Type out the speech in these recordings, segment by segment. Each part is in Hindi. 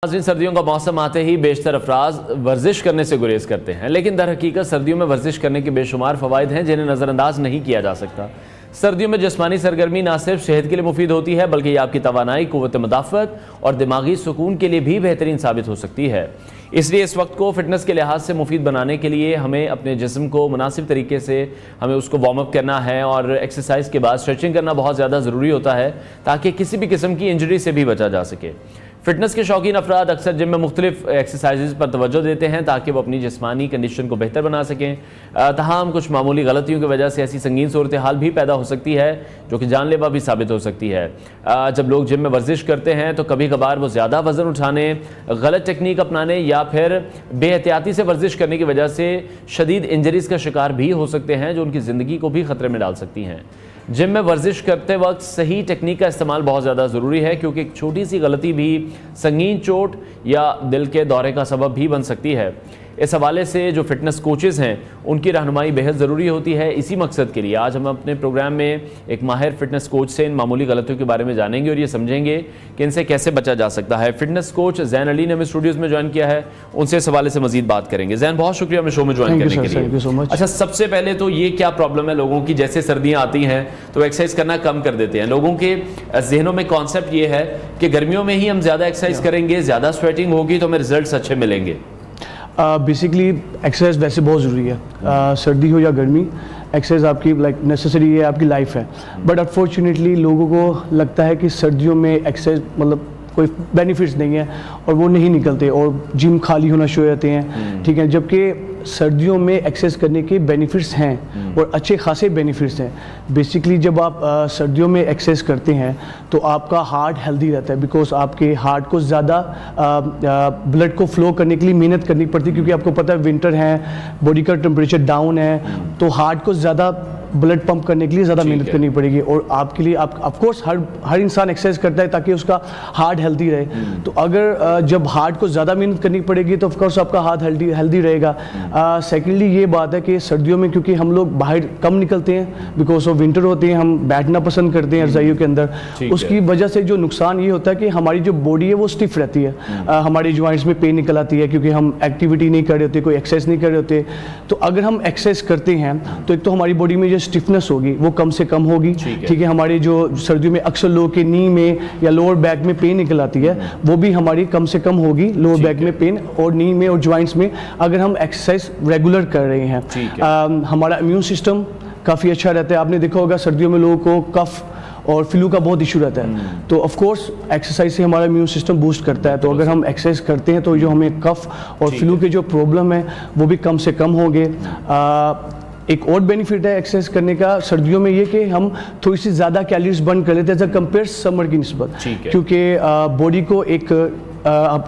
नाज़रीन, सर्दियों का मौसम आते ही बेशतर अफराज वर्जिश करने से गुरेज करते हैं, लेकिन दर हकीकत सर्दियों में वर्जिश करने के बेशुमार फ़वाइद हैं जिन्हें नज़रअंदाज नहीं किया जा सकता। सर्दियों में जिस्मानी सरगर्मी ना सिर्फ सेहत के लिए मुफीद होती है बल्कि यह आपकी तवानाई, क़ुव्वत मुदाफ़त और दिमागी सुकून के लिए भी बेहतरीन साबित हो सकती है। इसलिए इस वक्त को फ़िटनेस के लिहाज से मुफीद बनाने के लिए हमें अपने जिस्म को मुनासिब तरीके से हमें उसको वार्म अप करना है और एक्सरसाइज के बाद स्ट्रेचिंग करना बहुत ज़्यादा ज़रूरी होता है ताकि किसी भी किस्म की इंजरी से भी बचा जा सके। फ़िटनेस के शौकीन अफराद अक्सर जिम में मुख्तलिफ एक्सरसाइज पर तवज्जो देते हैं ताकि वो अपनी जिस्मानी कंडीशन को बेहतर बना सकें। तमाम कुछ मामूली गलतियों की वजह से ऐसी संगीन सूरत हाल भी पैदा हो सकती है जो कि जानलेवा भी साबित हो सकती है। जब लोग जिम में वर्जिश करते हैं तो कभी कभार वो ज़्यादा वज़न उठाने, गलत टेक्निक अपनाने या फिर बेहतियाती से वर्जिश करने की वजह से शदीद इंजरीज़ का शिकार भी हो सकते हैं जो उनकी ज़िंदगी को भी ख़तरे में डाल सकती हैं। जिम में वर्जिश करते वक्त सही टेक्निक का इस्तेमाल बहुत ज़्यादा ज़रूरी है क्योंकि एक छोटी सी गलती भी संगीन चोट या दिल के दौरे का सबब भी बन सकती है। इस हवाले से जो फ़िटनेस कोचेज़ हैं उनकी रहनुमाई बेहद ज़रूरी होती है। इसी मकसद के लिए आज हम अपने प्रोग्राम में एक माहिर फ़िटनेस कोच से इन मामूली गलतियों के बारे में जानेंगे और ये समझेंगे कि इनसे कैसे बचा जा सकता है। फ़िटनेस कोच ज़ैन अली ने हमें स्टूडियोज़ में ज्वाइन किया है, उनसे इस हवाले से मज़ीद बात करेंगे। ज़ैन, बहुत शुक्रिया हमें शो में ज्वाइन करने के लिए। Thank you so much. अच्छा, सबसे पहले तो ये क्या प्रॉब्लम है लोगों की, जैसे सर्दियाँ आती हैं तो एक्सरसाइज करना कम कर देते हैं। लोगों के जहनों में कॉन्सेप्ट ये है कि गर्मियों में ही हम ज़्यादा एक्सरसाइज करेंगे, ज़्यादा स्वेटिंग होगी तो हमें रिजल्ट्स अच्छे मिलेंगे। बेसिकली एक्सरसाइज वैसे बहुत ज़रूरी है, सर्दी हो या गर्मी, एक्सरसाइज आपकी लाइक नेसेसरी है, आपकी लाइफ है। बट अनफॉर्चुनेटली लोगों को लगता है कि सर्दियों में एक्सरसाइज मतलब कोई बेनिफिट्स नहीं है और वो नहीं निकलते और जिम खाली होना शुरू हो जाते हैं, ठीक है। जबकि सर्दियों में एक्सरसाइज करने के बेनिफिट्स हैं और अच्छे खासे बेनिफिट्स हैं। बेसिकली जब आप सर्दियों में एक्सरसाइज करते हैं तो आपका हार्ट हेल्दी रहता है बिकॉज आपके हार्ट को ज़्यादा ब्लड को फ्लो करने के लिए मेहनत करनी पड़ती है क्योंकि आपको पता है विंटर है, बॉडी का टेम्परेचर डाउन है, तो हार्ट को ज़्यादा ब्लड पंप करने के लिए ज़्यादा मेहनत करनी पड़ेगी। और आपके लिए आप ऑफकोर्स हर इंसान एक्सरसाइज करता है ताकि उसका हार्ट हेल्दी रहे। तो अगर जब हार्ट को ज़्यादा मेहनत करनी पड़ेगी तो ऑफकोर्स आपका हार्ट हेल्दी रहेगा। सेकेंडली ये बात है कि सर्दियों में क्योंकि हम लोग बाहर कम निकलते हैं बिकॉज ऑफ विंटर होते हैं, हम बैठना पसंद करते हैं रज़ाइयों के अंदर, उसकी वजह से जो नुकसान ये होता है कि हमारी जो बॉडी है वो स्टिफ रहती है, हमारे जॉइंट्स में पेन निकल आती है क्योंकि हम एक्टिविटी नहीं कर रहे होते, कोई एक्सरसाइज नहीं कर रहे होते। तो अगर हम एक्सरसाइज करते हैं तो एक तो हमारी बॉडी में जो स्टिफनेस होगी वो कम से कम होगी, ठीक है। हमारे जो सर्दियों में अक्सर लोगों के नी में या लोअर बैक में पेन निकल आती है वो भी हमारी कम से कम होगी, लोअर बैक में पेन और नी में और जॉइंट्स में, अगर हम एक्सरसाइज रेगुलर कर रहे हैं। हमारा इम्यून सिस्टम काफ़ी अच्छा रहता है। आपने देखा होगा सर्दियों में लोगों को कफ और फ्लू का बहुत इशू रहता है, तो ऑफ कोर्स एक्सरसाइज से हमारा इम्यून सिस्टम बूस्ट करता है। तो अगर हम एक्सरसाइज करते हैं तो जो हमें कफ और फ्लू के जो प्रॉब्लम है वो भी कम से कम होंगे। एक और बेनिफिट है एक्सरसाइज करने का सर्दियों में ये कि हम थोड़ी सी ज़्यादा कैलोरीज बर्न कर लेते हैं एज कंपेयर समर की निस्बत, क्योंकि बॉडी को एक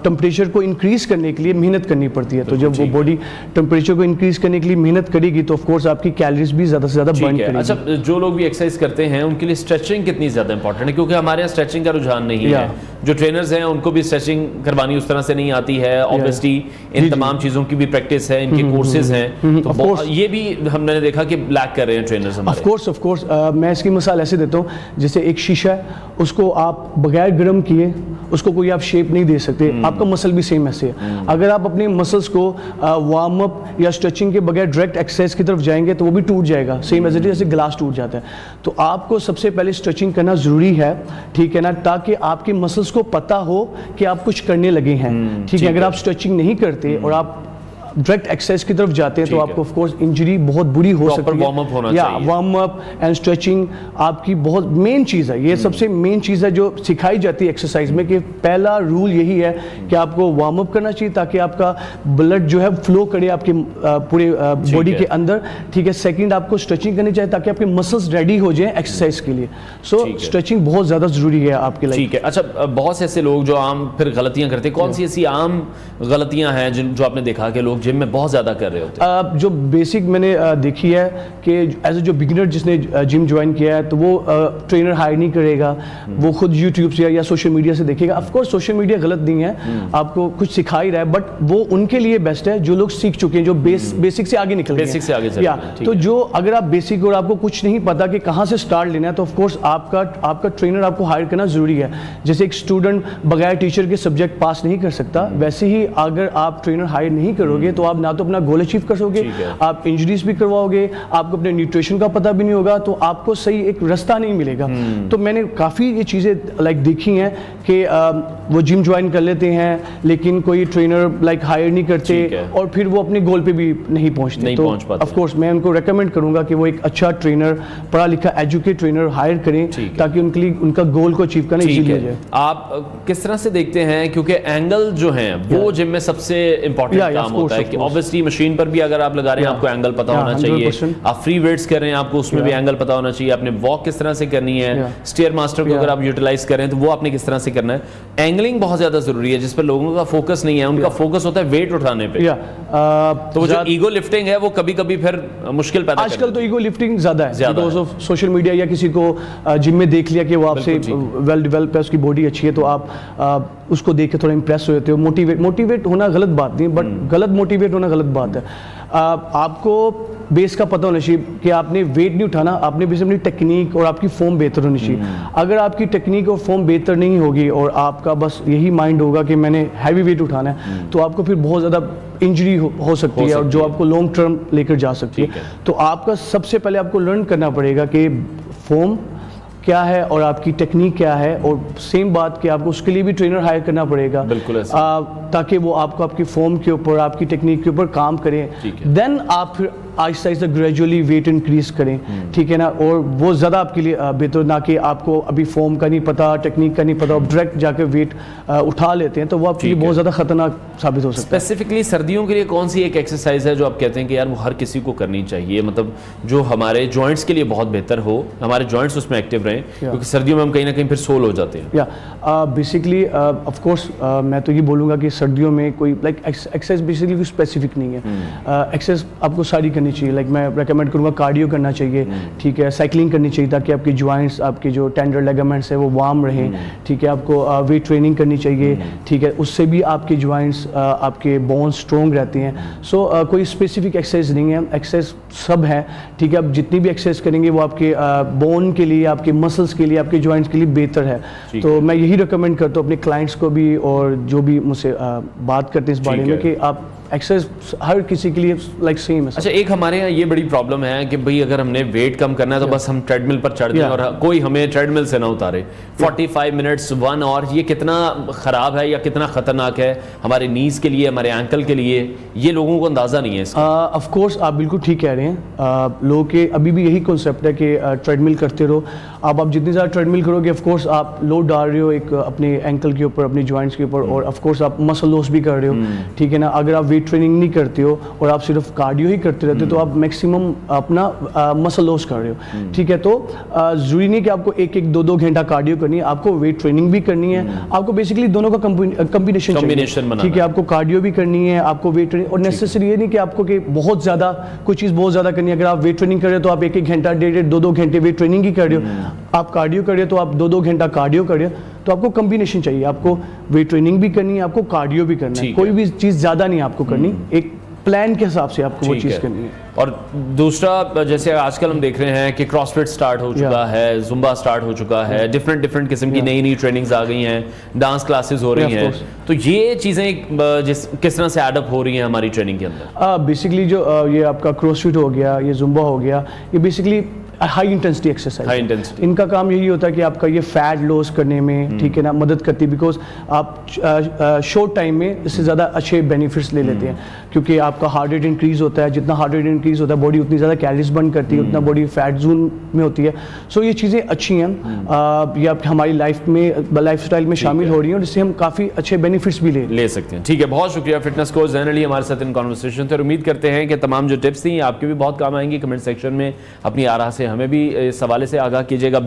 टेम्परेचर को इंक्रीज करने के लिए मेहनत करनी पड़ती है। तो जब वो बॉडी टेम्परेचर को इंक्रीज करने के लिए मेहनत करेगी तो ऑफ कोर्स आपकी कैलोरीज भी ज़्यादा से ज़्यादा बर्न करेगी। अच्छा, जो लोग भी एक्सरसाइज करते हैं उनके लिए स्ट्रेचिंग कितनी ज़्यादा इंपॉर्टेंट है, क्योंकि हमारे यहाँ स्ट्रेचिंग का रुझान नहीं है। जो ट्रेनर्स हैं उनको भी स्ट्रेचिंग करवानी उस तरह से नहीं आती है। ऑब्वियसली इन तमाम चीज़ों की भी प्रैक्टिस है, इनके कोर्सेज हैं, तो ये भी हमने देखा कि लैक कर रहे हैं ट्रेनर्स हमारे। ऑफ कोर्स मैं इसकी मिसाल ऐसे देता हूँ, जैसे एक शीशा है, उसको आप बगैर गर्म किए उसको कोई आप शेप नहीं दे सकते। आपका मसल भी सेम ऐसे है। अगर आप अपने मसल्स को वार्म अप या स्ट्रेचिंग के बगैर डायरेक्ट एक्सरसाइज की तरफ जाएंगे तो वो भी टूट जाएगा, सेम एज इट इज, जैसे ग्लास टूट जाता है। तो आपको सबसे पहले स्ट्रेचिंग करना ज़रूरी है, ठीक है ना, ताकि आपके मसल्स को पता हो कि आप कुछ करने लगे हैं, ठीक है। अगर आप स्ट्रेचिंग नहीं करते और आप डायरेक्ट एक्सरसाइज की तरफ जाते हैं तो आपको ऑफ कोर्स इंजरी बहुत बुरी हो सकती है। वार्म अप होना चाहिए। वार्म अप एंड स्ट्रेचिंग आपकी बहुत मेन चीज़ है, ये सबसे मेन चीज़ है जो सिखाई जाती है एक्सरसाइज में, कि पहला रूल यही है कि आपको वार्म अप करना चाहिए ताकि आपका ब्लड जो है फ्लो करे आपके पूरे बॉडी के अंदर, ठीक है। सेकंड, आपको स्ट्रेचिंग करनी चाहिए ताकि आपके मसल्स रेडी हो जाएं एक्सरसाइज के लिए। सो स्ट्रेचिंग बहुत ज़्यादा ज़रूरी है आपके लिए, ठीक है। अच्छा, बहुत से ऐसे लोग जो आम फिर गलतियाँ करते हैं, कौन सी ऐसी आम गलतियाँ हैं जो आपने देखा कि लोग जिम में बहुत ज़्यादा कर रहे होते हैं? जो बेसिक मैंने देखी है कि एज ए जो बिगिनर जिसने जिम ज्वाइन किया है तो वो ट्रेनर हायर नहीं करेगा, वो खुद यूट्यूब से या सोशल मीडिया से देखेगा। ऑफ कोर्स सोशल मीडिया गलत नहीं है, आपको कुछ सिखा ही रहा है, बट वो उनके लिए बेस्ट है जो लोग सीख चुके हैं, जो बेसिक से आगे निकल गए, बेसिक से आगे चल या तो जो अगर आप बेसिक और आपको कुछ नहीं पता कि कहाँ से स्टार्ट लेना है, तो ऑफ कोर्स आपका ट्रेनर आपको हायर करना जरूरी है। जैसे एक स्टूडेंट बगैर टीचर के सब्जेक्ट पास नहीं कर सकता, वैसे ही अगर आप ट्रेनर हायर नहीं करोगे तो आप ना तो अपना गोल अचीव कर सकोगे, आप इंजरीज भी करवाओगे, आपको अपने न्यूट्रिशन का पता भी नहीं होगा, तो आपको सही एक रास्ता नहीं मिलेगा। तो मैंने काफ़ी ये चीज़ें लाइक देखी हैं कि वो जिम ज्वाइन कर लेते हैं लेकिन कोई ट्रेनर लाइक हायर नहीं करते और फिर वो अपने गोल पे भी नहीं पहुंचते। तो ऑफ कोर्स मैं उनको रेकमेंड करूंगा कि वो एक अच्छा ट्रेनर, पढ़ा लिखा एजुकेट ट्रेनर हायर करें ताकि उनके लिए उनका गोल को अचीव करना इजीली हो जाए। आप किस तरह से देखते हैं, क्योंकि एंगल जो है वो जिम में सबसे इंपॉर्टेंट काम होता है कि ऑब्वियसली मशीन पर भी अगर आप लगा रहे हैं आपको एंगल पता होना चाहिए, आप फ्री वेट्स कर रहे हैं आपको उसमें भी एंगल पता होना चाहिए, आपने वॉक किस तरह से करनी है, स्टेयर मास्टर को अगर आप यूटिलाइज कर रहे हैं तो वो आपने किस तरह से करना है। एंगलिंग बहुत ज्यादा जरूरी है जिस पर लोगों का फोकस नहीं है, उनका फोकस होता है वेट उठाने पे। तो वो जो ईगो लिफ्टिंग है वो कभी कभी फिर मुश्किल पैदा करती है। आजकल तो ईगो लिफ्टिंग ज्यादा है बिकॉज ऑफ सोशल मीडिया, या किसी को जिम में देख लिया कि वो आपसे वेल डेवलप है, उसकी बॉडी अच्छी है, तो आप उसको देख के थोड़ा इंप्रेस हो जाते हो। मोटिवेट होना गलत बात नहीं, बट गलत मोटिवेट होना गलत बात है। आपको बेस का पता होना चाहिए कि आपने वेट नहीं उठाना, आपने बेस अपनी टेक्निक और आपकी फॉर्म बेहतर होनी चाहिए। अगर आपकी टेक्निक और फॉर्म बेहतर नहीं होगी और आपका बस यही माइंड होगा कि मैंने हैवी वेट उठाना है, तो आपको फिर बहुत ज़्यादा इंजरी हो सकती है और जो आपको लॉन्ग टर्म लेकर जा सकती है। तो आपका सबसे पहले आपको लर्न करना पड़ेगा कि फॉर्म क्या है और आपकी टेक्निक क्या है, और सेम बात कि आपको उसके लिए भी ट्रेनर हायर करना पड़ेगा, बिल्कुल ताकि वो आपको आपकी फॉर्म के ऊपर, आपकी टेक्निक के ऊपर काम करें। देन आप फिर Aahista Aahista gradually weight increase करें, ठीक है ना, और वो ज़्यादा आपके लिए बेहतर, ना कि आपको अभी फॉर्म का नहीं पता, टेक्निक का नहीं पता, आप डायरेक्ट जाकर वेट उठा लेते हैं, तो वो आपके लिए बहुत ज़्यादा खतरनाक साबित हो सकता है। स्पेसिफिकली सर्दियों के लिए कौन सी एक एक्सरसाइज है जो आप कहते हैं कि यार वो हर किसी को करनी चाहिए, मतलब जो हमारे जॉइंट्स के लिए बहुत बेहतर हो, हमारे जॉइंट्स उसमें एक्टिव रहें, क्योंकि सर्दियों में हम कहीं ना कहीं फिर सोल हो जाते हैं। बेसिकली ऑफ कोर्स मैं तो ये बोलूँगा कि सर्दियों में कोई लाइक एक्सरसाइज बेसिकली कोई स्पेसिफिक नहीं है, एक्सरसाइज आपको सारी करनी चाहिए। लाइक मैं रेकमेंड करूँगा कार्डियो करना चाहिए, ठीक है, साइकिलिंग करनी चाहिए ताकि आपके जॉइंट्स, आपके जो टेंडर लिगामेंट्स है वो वार्म रहें, ठीक है, आपको वेट ट्रेनिंग करनी चाहिए, ठीक है, उससे भी आपके जॉइंट्स, आपके बोन्स स्ट्रॉन्ग रहते हैं। सो कोई स्पेसिफिक एक्सरसाइज नहीं है, एक्सरसाइज सब है, ठीक है। आप जितनी भी एक्सरसाइज करेंगे वो आपके बोन के लिए, आपके मसल्स के लिए, आपके जॉइंट्स के लिए बेहतर है। तो मैं यही रिकमेंड करता हूँ अपने क्लाइंट्स को भी और जो भी मुझसे बात करते हैं इस बारे में कि आप एक्सरसाइज हर किसी के लिए लाइक सेम है। अच्छा, एक हमारे यहाँ ये बड़ी प्रॉब्लम है कि भाई अगर हमने वेट कम करना है तो बस हम ट्रेडमिल पर चढ़ जाएं और कोई हमें ट्रेडमिल से ना उतारे। 45 मिनट्स 1 आवर, ये कितना ख़राब है या कितना ख़तरनाक है हमारे नीज के लिए, हमारे एंकल के लिए, ये लोगों को अंदाज़ा नहीं है इसका। ऑफ कोर्स आप बिल्कुल ठीक कह रहे हैं। लोगों के अभी भी यही कॉन्सेप्ट है कि ट्रेडमिल करते रहो। आप जितनी ज़्यादा ट्रेडमिल करोगे ऑफ कोर्स आप लोड डाल रहे हो एक अपने एंकल के ऊपर, अपने जॉइंट्स के ऊपर, और ऑफ कोर्स आप मसल लॉस भी कर रहे हो, ठीक है ना। अगर आप वेट ट्रेनिंग नहीं करते हो और आप सिर्फ कार्डियो ही करते रहते हो तो आप मैक्सिमम अपना मसल लॉस कर रहे हो, ठीक है। तो जरूरी नहीं कि आपको 1-1, 2-2 घंटा कार्डियो करनी है, आपको वेट ट्रेनिंग भी करनी है, आपको बेसिकली दोनों का कॉम्बिनेशन बनाना, ठीक है। आपको कार्डियो भी करनी है, आपको वेट ट्रेनिंग, और नेसेसरी ये नहीं कि आपको कि बहुत ज़्यादा कोई चीज़ बहुत ज़्यादा करनी है। अगर आप वेट ट्रेनिंग कर रहे हो तो आप 1-1 घंटा, 1.5, 2-2 घंटे वेट ट्रेनिंग ही कर रहे हो। आप कार्डियो कर रहे हो तो आप 2-2 घंटा कार्डियो कर रहे हो। तो आपको कॉम्बिनेशन चाहिए, आपको वेट ट्रेनिंग भी करनी है, आपको कार्डियो भी करना है, कोई भी चीज़ ज़्यादा नहीं आपको करनी, एक प्लान के हिसाब से आपको वो चीज़ करनी है। और दूसरा, जैसे आजकल हम देख रहे हैं कि क्रॉसफिट स्टार्ट हो चुका है, जुम्बा स्टार्ट हो चुका है, डिफरेंट किस्म की नई ट्रेनिंग्स आ गई हैं, डांस क्लासेस हो रही हैं, तो ये चीज़ें किस तरह से एडअप हो रही हैं हमारी ट्रेनिंग के अंदर? बेसिकली जो ये आपका क्रॉसफिट हो गया, ये जुम्बा हो गया, ये बेसिकली हाई इंटेंसिटी एक्सरसाइज, इनका काम यही होता है कि आपका ये फैट लॉस करने में, ठीक है ना, मदद करती है। बिकॉज आप शॉर्ट टाइम में इससे ज़्यादा अच्छे बेनिफिट्स ले लेते हैं, क्योंकि आपका हार्ट रेट इंक्रीज होता है। जितना हार्ट रेट इंक्रीज होता है बॉडी उतनी ज़्यादा कैलोरीज बर्न करती है, उतना बॉडी फैट जोन में होती है। सो ये चीज़ें अच्छी हैं, ये आप हमारी लाइफ स्टाइल में शामिल हो रही हैं और इससे हम काफ़ी अच्छे बेनिफिट्स भी ले सकते हैं। ठीक है, बहुत शुक्रिया फिटनेस कोच ज़ैन अली हमारे साथ इन कॉन्वर्सेशन थे। उम्मीद करते हैं कि तमाम जो टिप्स थी आपके भी बहुत काम आएंगी। कमेंट सेक्शन में अपनी आरा से हमें भी इस हवाले से आगाह कीजिएगा।